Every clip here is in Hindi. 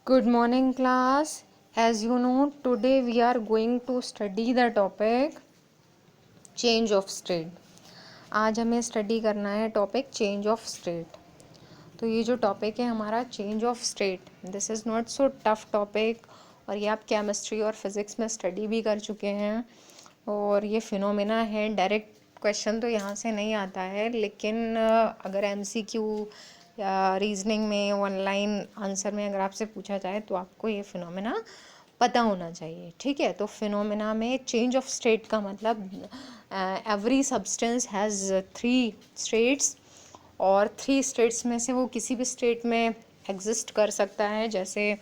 Good morning, class. As you know, today we are going to study the topic change of state. आज हमें स्टडी करना है टॉपिक चेंज ऑफ स्टेट. तो ये जो टॉपिक है हमारा change of state, this is not so tough topic और ये आप केमिस्ट्री और फिज़िक्स में स्टडी भी कर चुके हैं. और ये फिनोमेना है, डायरेक्ट क्वेश्चन तो यहाँ से नहीं आता है, लेकिन अगर एमसीक्यू या रीजनिंग में ऑनलाइन आंसर में अगर आपसे पूछा जाए तो आपको ये फिनोमेना पता होना चाहिए. ठीक है, तो फिनोमेना में चेंज ऑफ स्टेट का मतलब एवरी सब्सटेंस हैज़ 3 स्टेट्स और 3 स्टेट्स में से वो किसी भी स्टेट में एग्जिस्ट कर सकता है, जैसे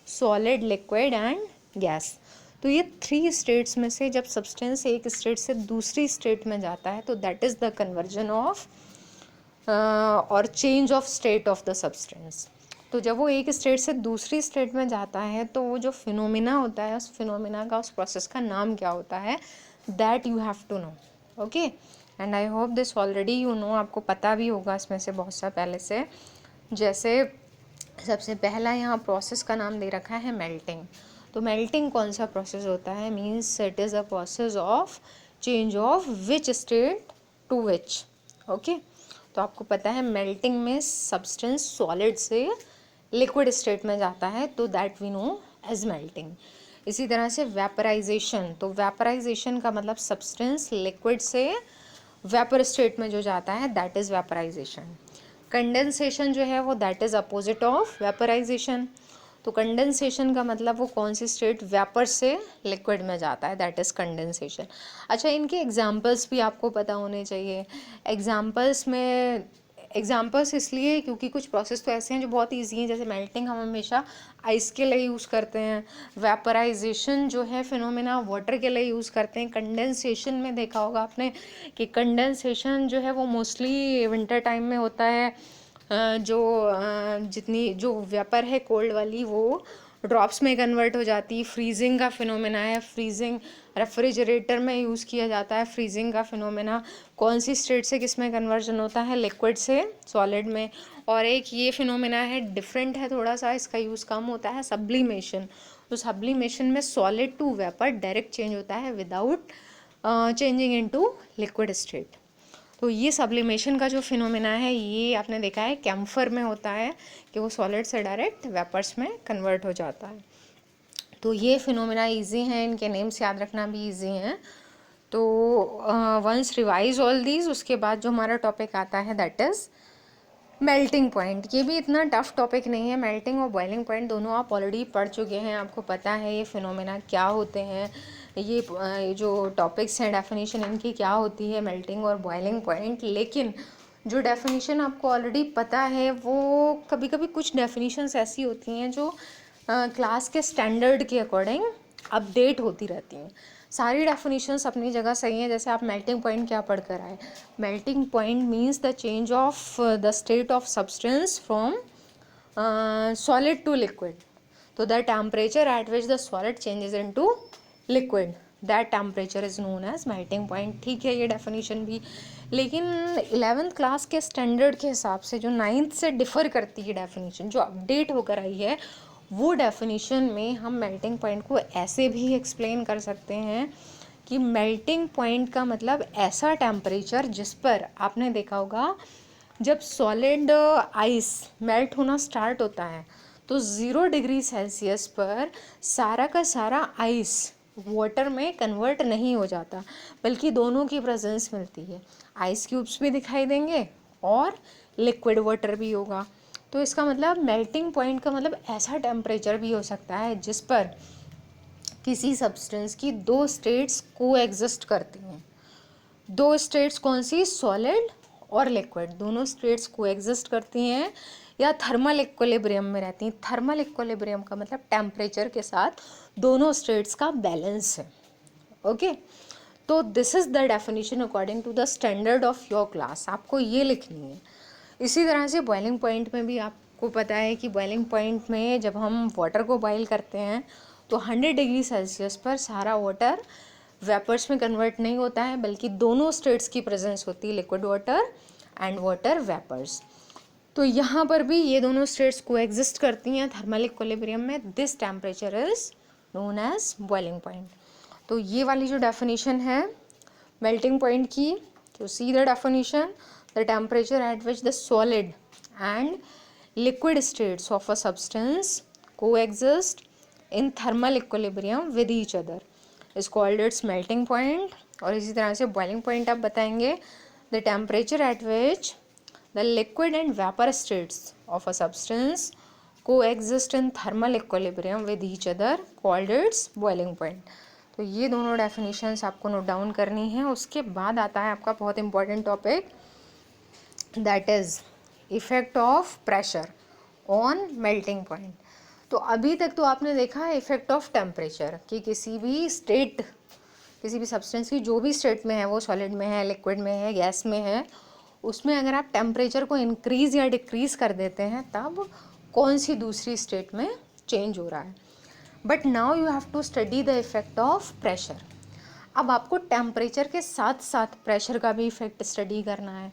सॉलिड, लिक्विड एंड गैस. तो ये 3 स्टेट्स में से जब सब्सटेंस एक स्टेट से दूसरी स्टेट में जाता है तो that is the conversion of और change of state of the substance. तो जब वो एक स्टेट से दूसरी स्टेट में जाता है तो वो जो फिनोमिना होता है, उस फिनोमिना का, उस प्रोसेस का नाम क्या होता है, that you have to know. Okay, and I hope this already you know. आपको पता भी होगा इसमें से बहुत सा पहले से. जैसे सबसे पहला यहाँ प्रोसेस का नाम दे रखा है मेल्टिंग. तो मेल्टिंग कौन सा प्रोसेस होता है? Means it is a process of change of which state to which. Okay, तो आपको पता है मेल्टिंग में सब्सटेंस सॉलिड से लिक्विड स्टेट में जाता है, तो that we know as melting. इसी तरह से वेपराइजेशन, तो वेपराइजेशन का मतलब सब्सटेंस लिक्विड से वेपर स्टेट में जो जाता है दैट इज़ वेपराइजेशन. कंडेंसेशन जो है वो that is opposite of vaporisation. तो कंडेंसेशन का मतलब वो कौन सी स्टेट वेपर से लिक्विड में जाता है, दैट इज़ कंडेंसेशन. अच्छा, इनके एग्जांपल्स भी आपको पता होने चाहिए. एग्जांपल्स इसलिए क्योंकि कुछ प्रोसेस तो ऐसे हैं जो बहुत इजी हैं. जैसे मेल्टिंग हम हमेशा आइस के लिए यूज़ करते हैं, वेपराइजेशन जो है फिनोमेना वाटर के लिए यूज़ करते हैं. कंडेंसेशन में देखा होगा आपने कि कंडेंसेशन जो है वो मोस्टली विंटर टाइम में होता है. जितनी जो वेपर है कोल्ड वाली वो ड्रॉप्स में कन्वर्ट हो जाती है. फ्रीजिंग का फिनोमेना है, फ्रीजिंग रेफ्रिजरेटर में यूज़ किया जाता है. फ्रीजिंग का फिनोमेना कौन सी स्टेट से किस में कन्वर्जन होता है, लिक्विड से सॉलिड में. और एक ये फिनोमेना है, डिफरेंट है थोड़ा सा, इसका यूज़ कम होता है, सब्लिमेशन. तो सब्लिमेशन में solid to vapour direct change होता है without changing into liquid state. तो ये सब्लिमेशन का जो फिनोमेना है ये आपने देखा है कैम्फर में होता है कि वो सॉलिड से डायरेक्ट वेपर्स में कन्वर्ट हो जाता है. तो ये फिनोमेना इजी हैं, इनके नेम्स याद रखना भी इजी हैं. तो वंस रिवाइज ऑल दीज, उसके बाद जो हमारा टॉपिक आता है दैट इज़ मेल्टिंग पॉइंट. ये भी इतना टफ टॉपिक नहीं है. मेल्टिंग और बॉइलिंग पॉइंट दोनों आप ऑलरेडी पढ़ चुके हैं, आपको पता है ये फिनोमेना क्या होते हैं. ये जो टॉपिक्स हैं डेफिनेशन इनकी क्या होती है, मेल्टिंग और बॉइलिंग पॉइंट. लेकिन जो डेफिनेशन आपको ऑलरेडी पता है वो कभी कभी कुछ डेफिनेशंस ऐसी होती हैं जो क्लास के स्टैंडर्ड के अकॉर्डिंग अपडेट होती रहती हैं. सारी डेफिनेशंस अपनी जगह सही हैं. जैसे आप मेल्टिंग पॉइंट क्या पढ़ कर आए, melting point means the change of the state of substance from solid to liquid. तो the temperature at which the solid changes into liquid, that temperature is known as melting point. ठीक है, ये डेफिनेशन भी, लेकिन 11th क्लास के स्टैंडर्ड के हिसाब से जो 9th से डिफ़र करती है डेफिनेशन, जो अपडेट होकर आई है, वो डेफिनेशन में हम मेल्टिंग पॉइंट को ऐसे भी एक्सप्लेन कर सकते हैं कि मेल्टिंग पॉइंट का मतलब ऐसा टेम्परेचर जिस पर आपने देखा होगा जब सॉलिड आइस मेल्ट होना स्टार्ट होता है तो 0 डिग्री सेल्सियस पर सारा का सारा आइस वाटर में कन्वर्ट नहीं हो जाता, बल्कि दोनों की प्रेजेंस मिलती है. आइस क्यूब्स भी दिखाई देंगे और लिक्विड वाटर भी होगा. तो इसका मतलब मेल्टिंग पॉइंट का मतलब ऐसा टेम्परेचर भी हो सकता है जिस पर किसी सब्सटेंस की 2 स्टेट्स को एग्जिस्ट करती हैं. 2 स्टेट्स कौन सी? सॉलिड और लिक्विड, दोनों स्टेट्स को एग्जिस्ट करती हैं या थर्मल इक्विलिब्रियम में रहती हैं. थर्मल इक्विलिब्रियम का मतलब टेम्परेचर के साथ दोनों स्टेट्स का बैलेंस है. ओके, तो this is the definition according to the standard of your class. आपको ये लिखनी है. इसी तरह से बॉइलिंग पॉइंट में भी आपको पता है कि बॉइलिंग पॉइंट में जब हम वाटर को बॉयल करते हैं तो 100 डिग्री सेल्सियस पर सारा वाटर वेपर्स में कन्वर्ट नहीं होता है, बल्कि दोनों स्टेट्स की प्रेजेंस होती है, liquid water and water vapours. तो यहाँ पर भी ये दोनों स्टेट्स को एग्जिस्ट करती हैं थर्मल इक्विलिब्रियम में। This temperature is known as boiling point. तो ये वाली जो डेफिनेशन है मेल्टिंग पॉइंट की, तो see the definition, the temperature at which the solid and liquid states of a substance coexist in thermal equilibrium with each other is called its melting point. और इसी तरह से बॉइलिंग पॉइंट आप बताएंगे the temperature at which the liquid and vapor states of a substance coexist in thermal equilibrium with each other called its boiling point। तो ये दोनों डेफिनेशंस आपको नोट डाउन करनी है। उसके बाद आता है आपका बहुत important topic, that is effect of pressure on melting point. तो अभी तक तो आपने देखा है इफेक्ट ऑफ टेम्परेचर कि किसी भी स्टेट, किसी भी सब्सटेंस की जो भी स्टेट में है, वो सॉलिड में है, लिक्विड में है, गैस में है, उसमें अगर आप टेम्परेचर को इंक्रीज़ या डिक्रीज़ कर देते हैं तब कौन सी दूसरी स्टेट में चेंज हो रहा है। But now you have to study the effect of pressure. अब आपको टेम्परेचर के साथ साथ प्रेशर का भी इफ़ेक्ट स्टडी करना है।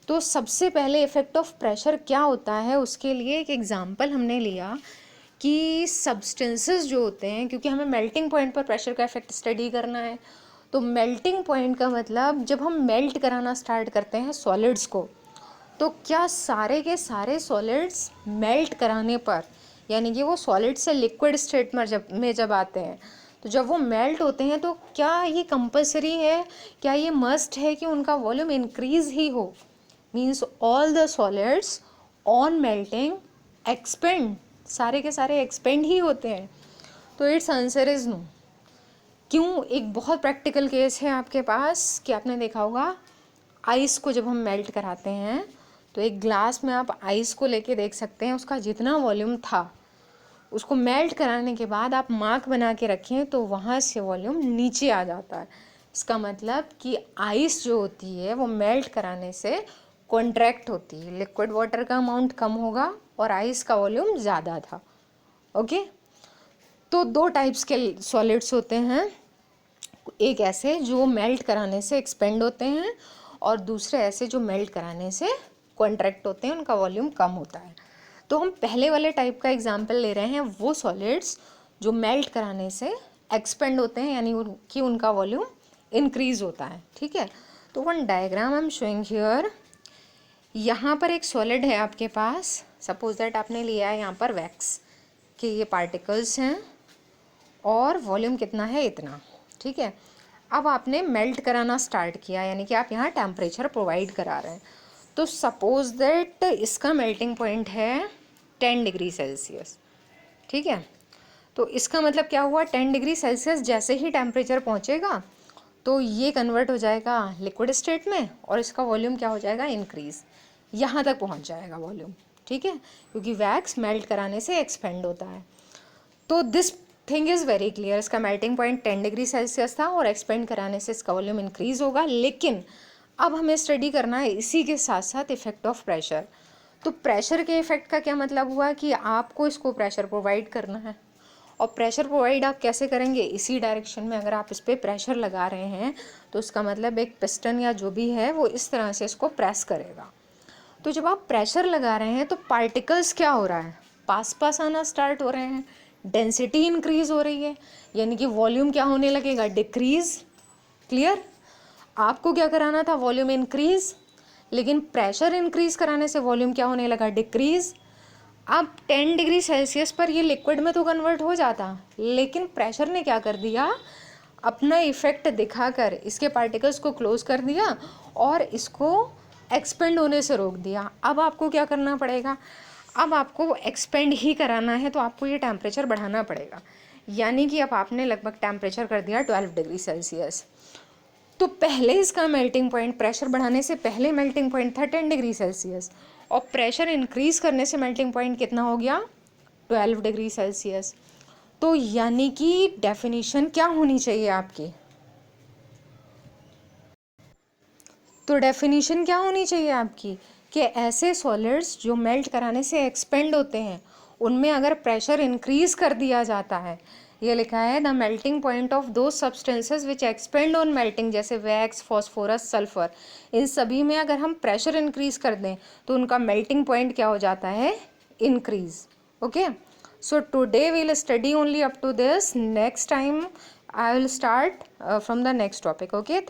तो सबसे पहले इफ़ेक्ट ऑफ प्रेशर क्या होता है, उसके लिए एक एग्जांपल हमने लिया कि सब्सटेंसेस जो होते हैं, क्योंकि हमें मेल्टिंग पॉइंट पर प्रेशर का इफ़ेक्ट स्टडी करना है, तो मेल्टिंग पॉइंट का मतलब जब हम मेल्ट कराना स्टार्ट करते हैं सॉलिड्स को, तो क्या सारे के सारे सॉलिड्स मेल्ट कराने पर, यानी कि वो सॉलिड से लिक्विड स्टेट में जब आते हैं, तो जब वो मेल्ट होते हैं तो क्या ये कंपलसरी है, क्या ये मस्ट है कि उनका वॉल्यूम इंक्रीज ही हो? Means all the solids on melting expand, सारे के सारे एक्सपेंड ही होते हैं। तो इट्स आंसर इज़ नो। क्यों? एक बहुत प्रैक्टिकल केस है आपके पास कि आपने देखा होगा आइस को जब हम मेल्ट कराते हैं तो एक ग्लास में आप आइस को लेके देख सकते हैं, उसका जितना वॉल्यूम था उसको मेल्ट कराने के बाद आप मार्क बना के रखें तो वहाँ से वॉल्यूम नीचे आ जाता है। इसका मतलब कि आइस जो होती है वो मेल्ट कराने से कॉन्ट्रैक्ट होती है, लिक्विड वाटर का अमाउंट कम होगा और आइस का वॉल्यूम ज़्यादा था। ओके, तो दो टाइप्स के सॉलिड्स होते हैं, एक ऐसे जो मेल्ट कराने से एक्सपेंड होते हैं और दूसरे ऐसे जो मेल्ट कराने से कॉन्ट्रैक्ट होते हैं, उनका वॉल्यूम कम होता है। तो हम पहले वाले टाइप का एग्जांपल ले रहे हैं, वो सॉलिड्स जो मेल्ट कराने से एक्सपेंड होते हैं, यानी कि उनका वॉल्यूम इंक्रीज होता है। ठीक है, तो one diagram I am showing here. यहाँ पर एक सॉलिड है आपके पास, सपोज दैट आपने लिया है यहाँ पर वैक्स कि ये पार्टिकल्स हैं और वॉल्यूम कितना है, इतना। ठीक है, अब आपने मेल्ट कराना स्टार्ट किया, यानी कि आप यहाँ टेम्परेचर प्रोवाइड करा रहे हैं। तो सपोज दैट इसका मेल्टिंग पॉइंट है 10 डिग्री सेल्सियस। ठीक है, तो इसका मतलब क्या हुआ, 10 डिग्री सेल्सियस जैसे ही टेम्परेचर पहुँचेगा तो ये कन्वर्ट हो जाएगा लिक्विड स्टेट में और इसका वॉल्यूम क्या हो जाएगा, इंक्रीज़, यहाँ तक पहुँच जाएगा वॉल्यूम। ठीक है, क्योंकि वैक्स मेल्ट कराने से एक्सपेंड होता है। तो this thing is very clear, इसका मेल्टिंग पॉइंट 10 डिग्री सेल्सियस था और एक्सपेंड कराने से इसका वॉल्यूम इंक्रीज़ होगा। लेकिन अब हमें स्टडी करना है इसी के साथ साथ इफ़ेक्ट ऑफ प्रेशर। तो प्रेशर के इफ़ेक्ट का क्या मतलब हुआ कि आपको इसको प्रेशर प्रोवाइड करना है, और प्रेशर प्रोवाइड आप कैसे करेंगे, इसी डायरेक्शन में अगर आप इस पर प्रेशर लगा रहे हैं तो इसका मतलब एक पिस्टन या जो भी है वो इस तरह से इसको प्रेस करेगा। तो जब आप प्रेशर लगा रहे हैं तो पार्टिकल्स क्या हो रहा है, पास पास आना स्टार्ट हो रहे हैं, डेंसिटी इंक्रीज हो रही है, यानी कि वॉल्यूम क्या होने लगेगा, डिक्रीज। क्लियर? आपको क्या कराना था, वॉल्यूम इंक्रीज, लेकिन प्रेशर इंक्रीज कराने से वॉल्यूम क्या होने लगा, डिक्रीज। अब 10 डिग्री सेल्सियस पर ये लिक्विड में तो कन्वर्ट हो जाता, लेकिन प्रेशर ने क्या कर दिया, अपना इफेक्ट दिखाकर इसके पार्टिकल्स को क्लोज कर दिया और इसको एक्सपेंड होने से रोक दिया। अब आपको क्या करना पड़ेगा, अब आपको एक्सपेंड ही कराना है, तो आपको ये टेम्परेचर बढ़ाना पड़ेगा। यानी कि अब आपने लगभग टेम्परेचर कर दिया 12 डिग्री सेल्सियस। तो पहले इसका मेल्टिंग पॉइंट, प्रेशर बढ़ाने से पहले मेल्टिंग पॉइंट था 10 डिग्री सेल्सियस, और प्रेशर इंक्रीज़ करने से मेल्टिंग पॉइंट कितना हो गया, 12 डिग्री सेल्सियस। तो यानी कि डेफिनेशन क्या होनी चाहिए आपकी, तो डेफिनेशन क्या होनी चाहिए आपकी कि ऐसे सॉलिड्स जो मेल्ट कराने से एक्सपेंड होते हैं उनमें अगर प्रेशर इंक्रीज़ कर दिया जाता है, ये लिखा है द मेल्टिंग पॉइंट ऑफ दो substances which expand on melting, जैसे वैक्स, फॉस्फोरस, सल्फर, इन सभी में अगर हम प्रेशर इंक्रीज कर दें तो उनका मेल्टिंग पॉइंट क्या हो जाता है, increase. Okay, so today we'll study only up to this. Next time I will start from the next topic. Okay.